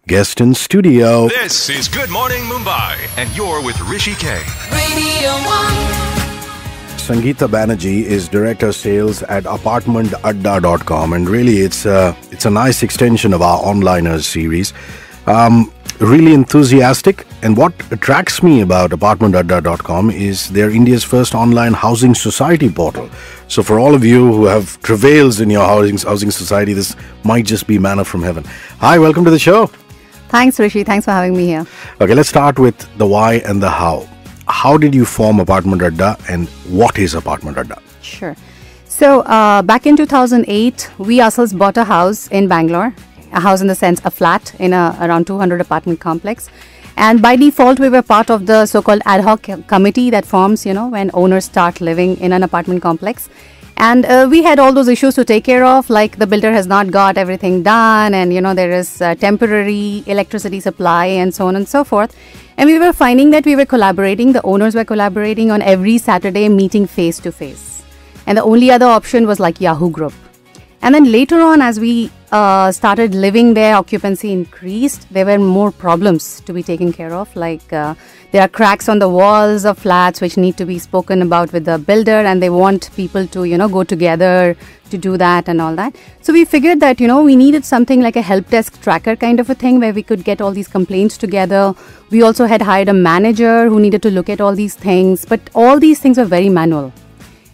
guest in studio. This is Good Morning Mumbai, and you're with Hrishikesh. Radio 1. Sangeeta Banerjee is Director Sales at ApartmentADDA.com, and really it's a nice extension of our onliners series. Really enthusiastic, and what attracts me about ApartmentADDA.com is they're India's first online housing society portal. So for all of you who have travails in your housing society, this might just be manna from heaven. Hi, welcome to the show. Thanks, Rishi. Thanks for having me here. Okay, let's start with the why and the how. How did you form ApartmentADDA, and what is ApartmentADDA? Sure. So back in 2008, we ourselves bought a house in Bangalore. A house in the sense a flat in a around 200 apartment complex. And by default, we were part of the so-called ad hoc committee that forms, when owners start living in an apartment complex. And we had all those issues to take care of, like the builder has not got everything done, and there is temporary electricity supply and so on and so forth. And we were finding that we were collaborating, the owners were collaborating on every Saturday, meeting face to face. And the only other option was like Yahoo Group. And then later on, as we started living there, occupancy increased. There were more problems to be taken care of, like there are cracks on the walls of flats which need to be spoken about with the builder, and they want people to, go together to do that and all that. So we figured that, we needed something like a help desk tracker kind of a thing where we could get all these complaints together. We also had hired a manager who needed to look at all these things, but all these things were very manual.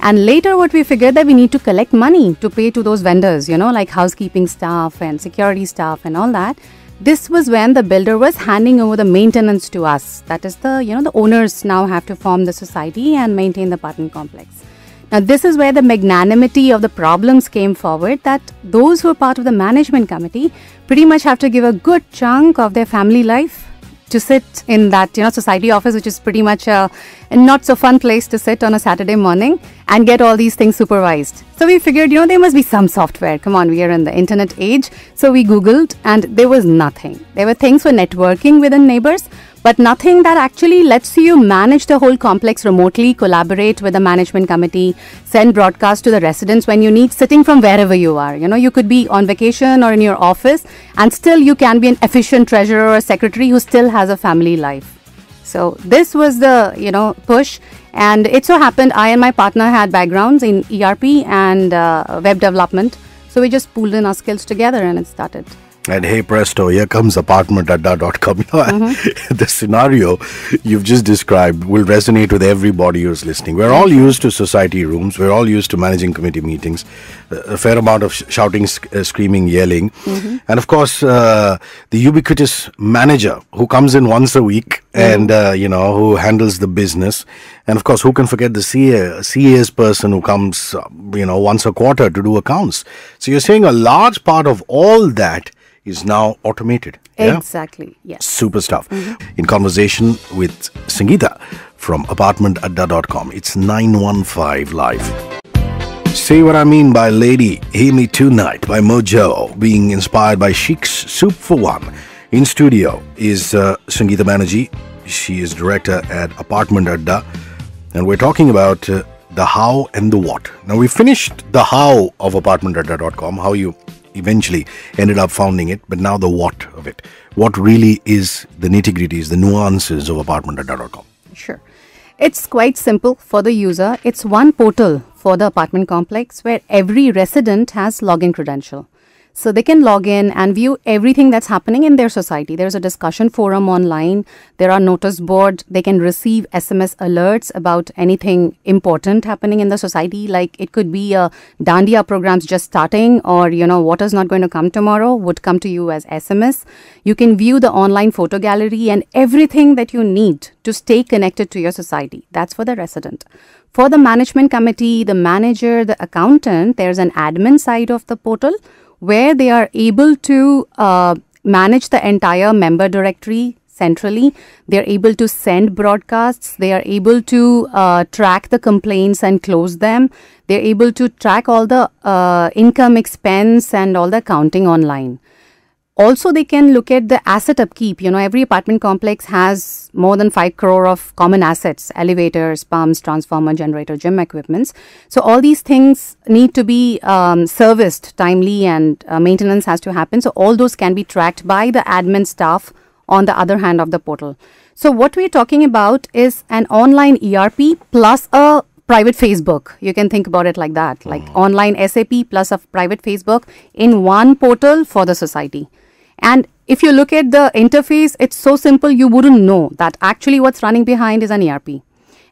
And later what we figured that we need to collect money to pay to those vendors, like housekeeping staff and security staff and all that. This was when the builder was handing over the maintenance to us. That is the owners now have to form the society and maintain the apartment complex. Now this is where the magnanimity of the problems came forward, that those who are part of the management committee pretty much have to give a good chunk of their family life to sit in that society office, which is pretty much a not so fun place to sit on a Saturday morning and get all these things supervised. So we figured there must be some software. Come on, we are in the internet age. So we googled, and there was nothing. There were things for networking within neighbors, but nothing that actually lets you manage the whole complex remotely, collaborate with the management committee, send broadcasts to the residents when you need, sitting from wherever you are. You could be on vacation or in your office, and still you can be an efficient treasurer or secretary who still has a family life. So this was the, push. And it so happened I and my partner had backgrounds in ERP and web development. So we just pooled in our skills together and it started. And hey presto, here comes ApartmentADDA.com. The scenario you've just described will resonate with everybody who's listening. We're all used to society rooms. We're all used to managing committee meetings. A fair amount of shouting, screaming, yelling. And of course, the ubiquitous manager who comes in once a week and, who handles the business. And of course, who can forget the CA's person who comes, once a quarter to do accounts. So you're saying a large part of all that is now automated. Yeah? Exactly, yes. Super stuff. In conversation with Sangeeta from ApartmentADDA.com. It's 915 Live. Say What I Mean by Lady, Hear Me Tonight by Mojo, being inspired by Sheik's Soup for One. In studio is Sangeeta Banerjee. She is director at ApartmentADDA, and we're talking about the how and the what. Now, we finished the how of ApartmentADDA.com, how you eventually ended up founding it, but now the what of it. What really is the nitty-gritties, the nuances of ApartmentADDA.com? Sure. It's quite simple for the user. It's one portal for the apartment complex where every resident has login credential. So they can log in and view everything that's happening in their society. There's a discussion forum online. There are notice boards. They can receive SMS alerts about anything important happening in the society. Like it could be a Dandiya programs just starting, or, water's not going to come tomorrow, would come to you as SMS. You can view the online photo gallery and everything that you need to stay connected to your society. That's for the resident. For the management committee, the manager, the accountant, there's an admin side of the portal where they are able to manage the entire member directory centrally. They're able to send broadcasts. They are able to track the complaints and close them. They're able to track all the income, expense, and all the accounting online. Also, they can look at the asset upkeep. Every apartment complex has more than 5 crore of common assets, elevators, pumps, transformer, generator, gym equipments. So all these things need to be serviced timely, and maintenance has to happen. So all those can be tracked by the admin staff on the other hand of the portal. So what we're talking about is an online ERP plus a private Facebook. You can think about it like that, like online SAP plus a private Facebook in one portal for the society. And if you look at the interface, it's so simple you wouldn't know that actually what's running behind is an ERP.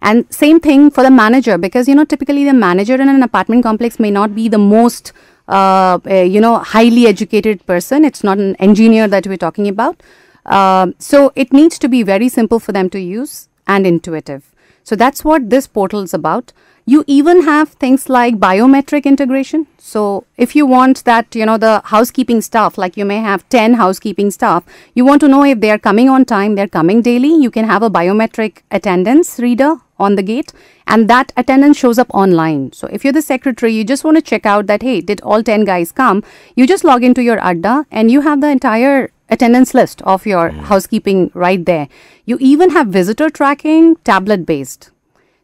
And same thing for the manager, because typically the manager in an apartment complex may not be the most highly educated person. It's not an engineer that we're talking about. So it needs to be very simple for them to use and intuitive. So that's what this portal is about. You even have things like biometric integration. So if you want that, the housekeeping staff, like you may have 10 housekeeping staff, you want to know if they are coming on time, they're coming daily, you can have a biometric attendance reader on the gate, and that attendance shows up online. So if you're the secretary, you just want to check out that, hey, did all 10 guys come? You just log into your ADDA and you have the entire attendance list of your housekeeping right there. You even have visitor tracking, tablet based.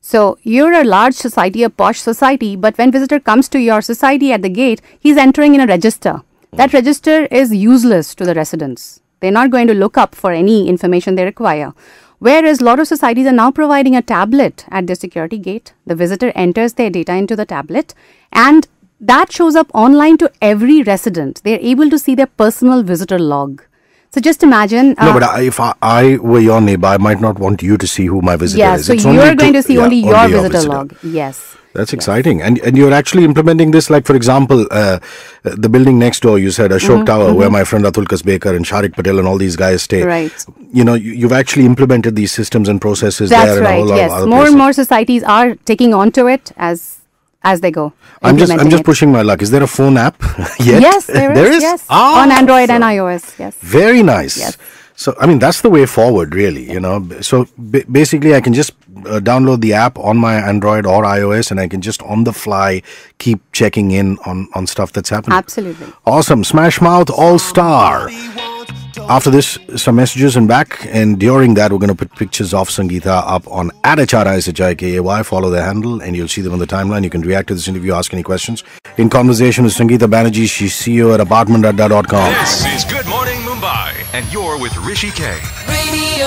So you're a large society, a posh society, but when visitor comes to your society at the gate, he's entering in a register. That register is useless to the residents. They're not going to look up for any information they require. Whereas a lot of societies are now providing a tablet at their security gate. The visitor enters their data into the tablet, and that shows up online to every resident. They're able to see their personal visitor log. So just imagine. No, but if I were your neighbor, I might not want you to see who my visitor is. So you're going to see only your visitor log. Yes. That's exciting. And you're actually implementing this, like, for example, the building next door, you said, Ashok Tower, where my friend Atul Kasbekar and Sharik Patel and all these guys stay. Right. You've actually implemented these systems and processes That's there. That's right, and yes. More and more societies are taking on to it as they go. I'm just pushing my luck. Is there a phone app yet? Yes, there is. Yes. On Android and iOS. Yes. Very nice. Yes. So, that's the way forward, really, So, basically, I can just download the app on my Android or iOS, and I can just on the fly keep checking in on stuff that's happening. Absolutely. Awesome. Smash Mouth All-Star. After this, some messages and back. And during that, we're going to put pictures of Sangeeta up on @HRISHIKAY. Follow their handle and you'll see them on the timeline. You can react to this interview, ask any questions. In conversation with Sangeeta Banerjee, she's CEO at ApartmentADDA.com. This is Good Morning Mumbai, and you're with Hrishikesh. Radio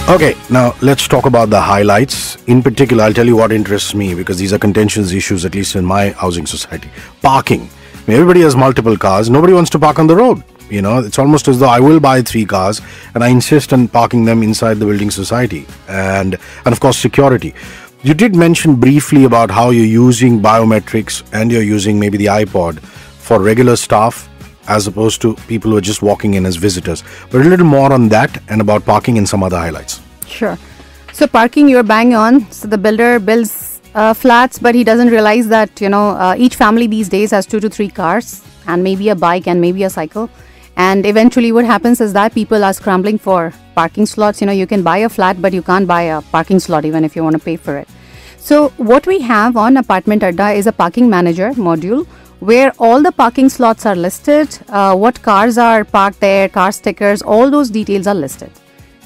1. Okay, now let's talk about the highlights. In particular, I'll tell you what interests me, because these are contentious issues, at least in my housing society. Parking. Everybody has multiple cars. Nobody wants to park on the road. It's almost as though I will buy 3 cars and I insist on parking them inside the building society. And of course, security. You did mention briefly about how you're using biometrics and you're using maybe the iPod for regular staff as opposed to people who are just walking in as visitors. But a little more on that and about parking and some other highlights. Sure. So parking, you're bang on. So the builder builds flats, but he doesn't realize that, each family these days has 2 to 3 cars and maybe a bike and maybe a cycle. And eventually what happens is that people are scrambling for parking slots. You can buy a flat, but you can't buy a parking slot even if you want to pay for it. So what we have on ApartmentADDA is a parking manager module where all the parking slots are listed, what cars are parked there, car stickers, all those details are listed.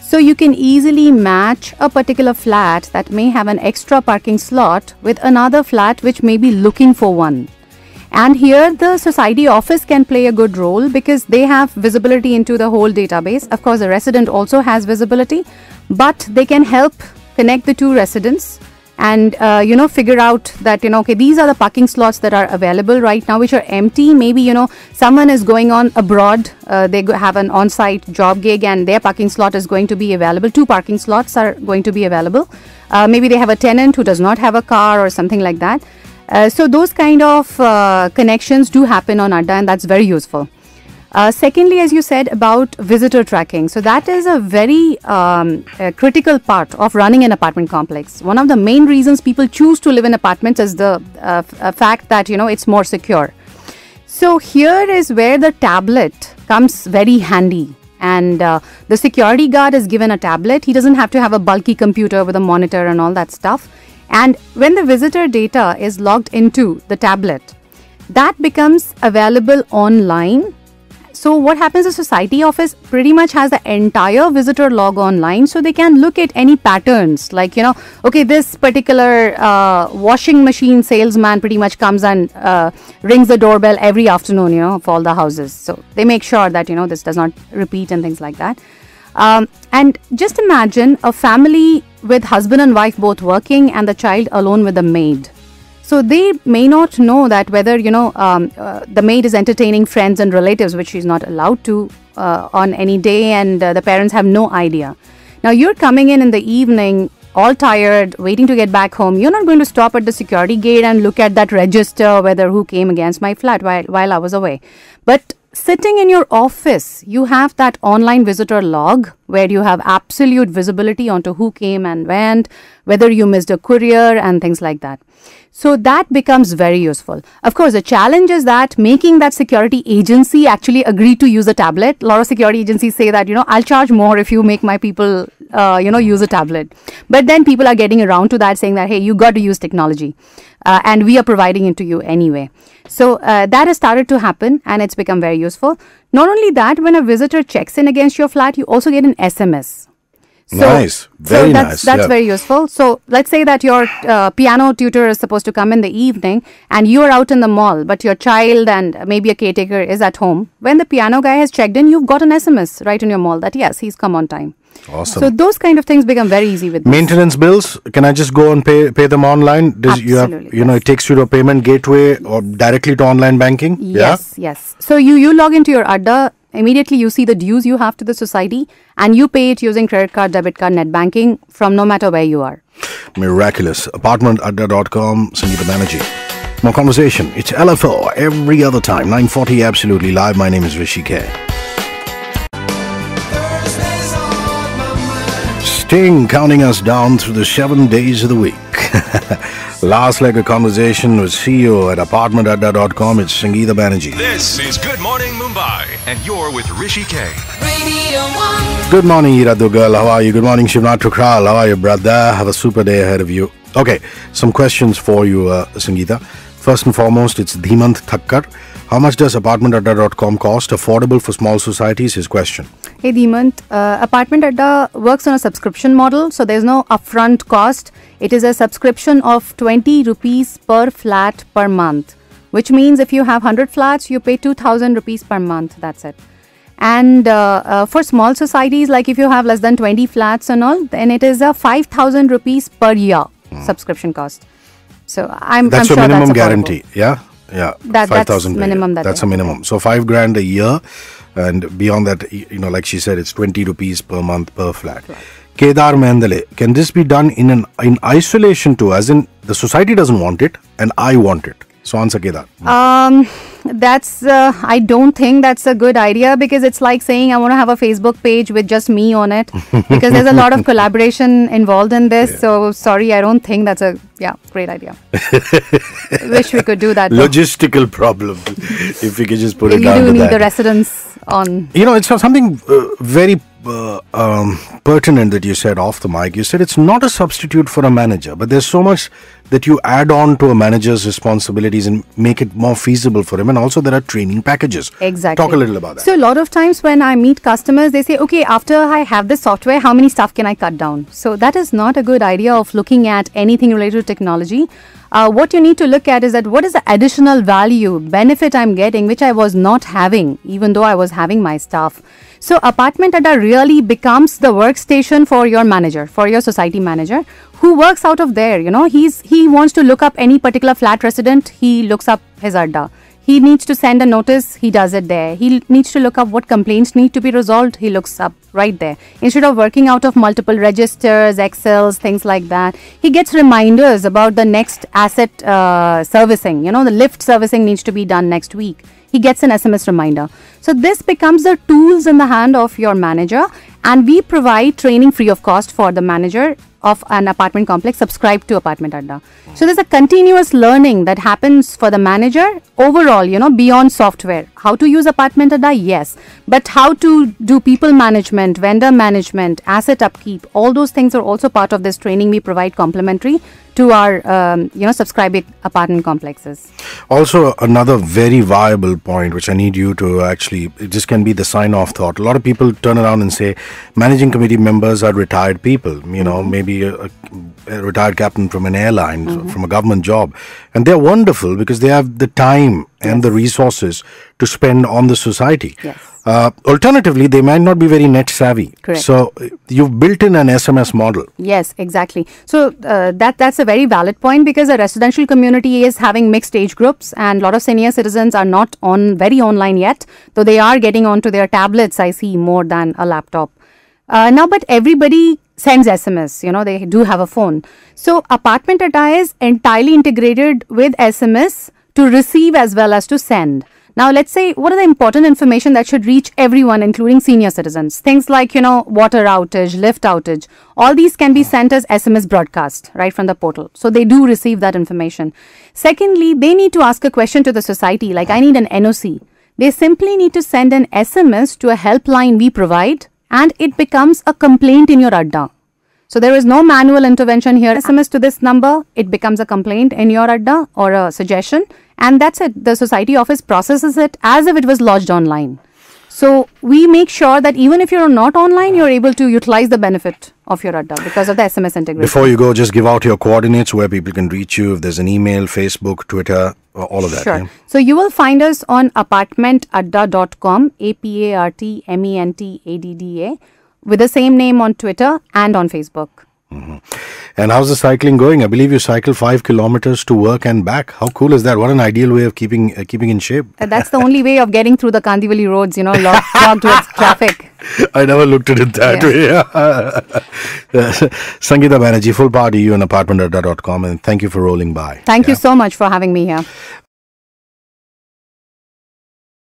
So you can easily match a particular flat that may have an extra parking slot with another flat which may be looking for one. And here the society office can play a good role because they have visibility into the whole database. Of course, the resident also has visibility, but they can help connect the 2 residents and, figure out that, okay, these are the parking slots that are available right now, which are empty. Maybe, someone is going on abroad. They have an on-site job gig and their parking slot is going to be available. 2 parking slots are going to be available. Maybe they have a tenant who does not have a car or something like that. So those kind of connections do happen on ADDA, and that's very useful. Secondly, as you said about visitor tracking, so that is a very critical part of running an apartment complex. One of the main reasons people choose to live in apartments is the fact that, it's more secure. So here is where the tablet comes very handy. And the security guard is given a tablet. He doesn't have to have a bulky computer with a monitor and all that stuff. And when the visitor data is logged into the tablet, that becomes available online. So what happens is society office pretty much has the entire visitor log online, so they can look at any patterns like, okay, this particular washing machine salesman pretty much comes and rings the doorbell every afternoon, of all the houses. So they make sure that, this does not repeat and things like that. And just imagine a family with husband and wife both working and the child alone with the maid. So they may not know that whether, the maid is entertaining friends and relatives, which she's not allowed to on any day, and the parents have no idea. Now you're coming in the evening, all tired, waiting to get back home. You're not going to stop at the security gate and look at that register, whether who came against my flat while I was away. But sitting in your office, you have that online visitor log where you have absolute visibility onto who came and went, whether you missed a courier and things like that. So that becomes very useful. Of course, the challenge is that making that security agency actually agree to use a tablet. A lot of security agencies say that, I'll charge more if you make my people, use a tablet. But then people are getting around to that, saying that, hey, you got to use technology. And we are providing it to you anyway. So that has started to happen, and it's become very useful. Not only that, when a visitor checks in against your flat, you also get an SMS. So, nice. Very nice. That's very useful. So let's say that your piano tutor is supposed to come in the evening and you are out in the mall, but your child and maybe a caretaker is at home. When the piano guy has checked in, you've got an SMS right in your mall that, yes, he's come on time. Awesome. So those kind of things become very easy with this. Maintenance bills, can I just go and pay them online? Absolutely. It takes you to a payment gateway or directly to online banking? Yes. So you log into your ADDA. Immediately you see the dues you have to the society and you pay it using credit card, debit card, net banking from no matter where you are. Miraculous. ApartmentADDA.com, Sangeeta Banerjee. More conversation. It's LFO every other time, 9:40 absolutely live. My name is Hrishikesh. Sting counting us down through the 7 days of the week. Last leg of conversation with CEO at ApartmentADDA.com. It's Sangeeta Banerjee. This is Good Morning Mumbai, and you're with Hrishikesh. Radio 1. Good morning, Iradu girl. How are you? Good morning, Shivnath Tukral. How are you, brother? Have a super day ahead of you. Okay, some questions for you, Sangeeta. First and foremost, it's Dhimant Thakkar. How much does ApartmentADDA.com cost? Affordable for small societies? His question. Hey Dhimant, ApartmentADDA works on a subscription model, so there's no upfront cost. It is a subscription of 20 rupees per flat per month, which means if you have 100 flats, you pay 2,000 rupees per month. That's it. And for small societies, like if you have less than 20 flats and all, then it is a 5,000 rupees per year subscription cost. So I'm That's sure a minimum that's guarantee, yeah? Yeah, 5,000 minimum. That's a minimum. So 5 grand a year, and beyond that, like she said, it's 20 rupees per month per flat. Kedar Mendale, can this be done in isolation too? As in, the society doesn't want it, and I want it. So answer Kedar. That's I don't think that's a good idea, because it's like saying I want to have a Facebook page with just me on it, because there's a lot of collaboration involved in this. So sorry, I don't think that's a great idea. Wish we could do that. Logistical problem. If we could just put it down to that. You do need the residents on. It's something very pertinent that you said off the mic. You said it's not a substitute for a manager, but there's so much that you add on to a manager's responsibilities and make it more feasible for him. And also there are training packages. Exactly. Talk a little about that. So a lot of times when I meet customers, they say, okay, after I have this software, how many stuff can I cut down? So that is not a good idea of looking at anything related to technology. What you need to look at is that what is the additional value, benefit I'm getting, which I was not having, even though I was having my staff. So ApartmentADDA really becomes the workstation for your manager, for your society manager, who works out of there. He wants to look up any particular flat resident, he looks up his ADDA. He needs to send a notice, he does it there. He needs to look up what complaints need to be resolved, he looks up right there. Instead of working out of multiple registers, Excels, things like that, he gets reminders about the next asset servicing. The lift servicing needs to be done next week. He gets an SMS reminder. So this becomes the tools in the hand of your manager, and we provide training free of cost for the manager of an apartment complex subscribed to ApartmentADDA. So there's a continuous learning that happens for the manager overall, beyond software. How to use ApartmentADDA? Yes. But how to do people management, vendor management, asset upkeep, all those things are also part of this training we provide complimentary to our subscribing apartment complexes. Also, another very viable point which I need you to actually, this can be the sign-off thought. A lot of people turn around and say managing committee members are retired people, maybe a retired captain from an airline, from a government job. And they're wonderful because they have the time and the resources to spend on the society. Yes. Alternatively, they might not be very net savvy. Correct. So you've built in an SMS model. Yes, exactly. So that's a very valid point, because a residential community is having mixed age groups, and a lot of senior citizens are not very online yet, though they are getting onto their tablets, I see, more than a laptop. Now, but everybody sends SMS, they do have a phone. So ApartmentADDA is entirely integrated with SMS to receive as well as to send. Now, let's say, what are the important information that should reach everyone, including senior citizens? Things like, water outage, lift outage, all these can be sent as SMS broadcast right from the portal. So they do receive that information. Secondly, they need to ask a question to the society, like, I need an NOC. They simply need to send an SMS to a helpline we provide, and it becomes a complaint in your ADDA. So there is no manual intervention here. SMS to this number, it becomes a complaint in your ADDA or a suggestion, and that's it. The society office processes it as if it was lodged online. So we make sure that even if you're not online, you're able to utilize the benefit of your ADDA because of the SMS integration. Before you go, just give out your coordinates where people can reach you. If there's an email, Facebook, Twitter, all of that. Sure. Yeah? So you will find us on ApartmentADDA.com, ApartmentADDA, with the same name on Twitter and on Facebook. And how's the cycling going? I believe you cycle 5 kilometers to work and back. How cool is that? What an ideal way of keeping in shape. That's the only way of getting through the Kandivali roads, clogged with traffic. I never looked at it that way. Sangeeta Banerjee, full party, you on ApartmentADDA.com, and thank you for rolling by. Thank you so much for having me here.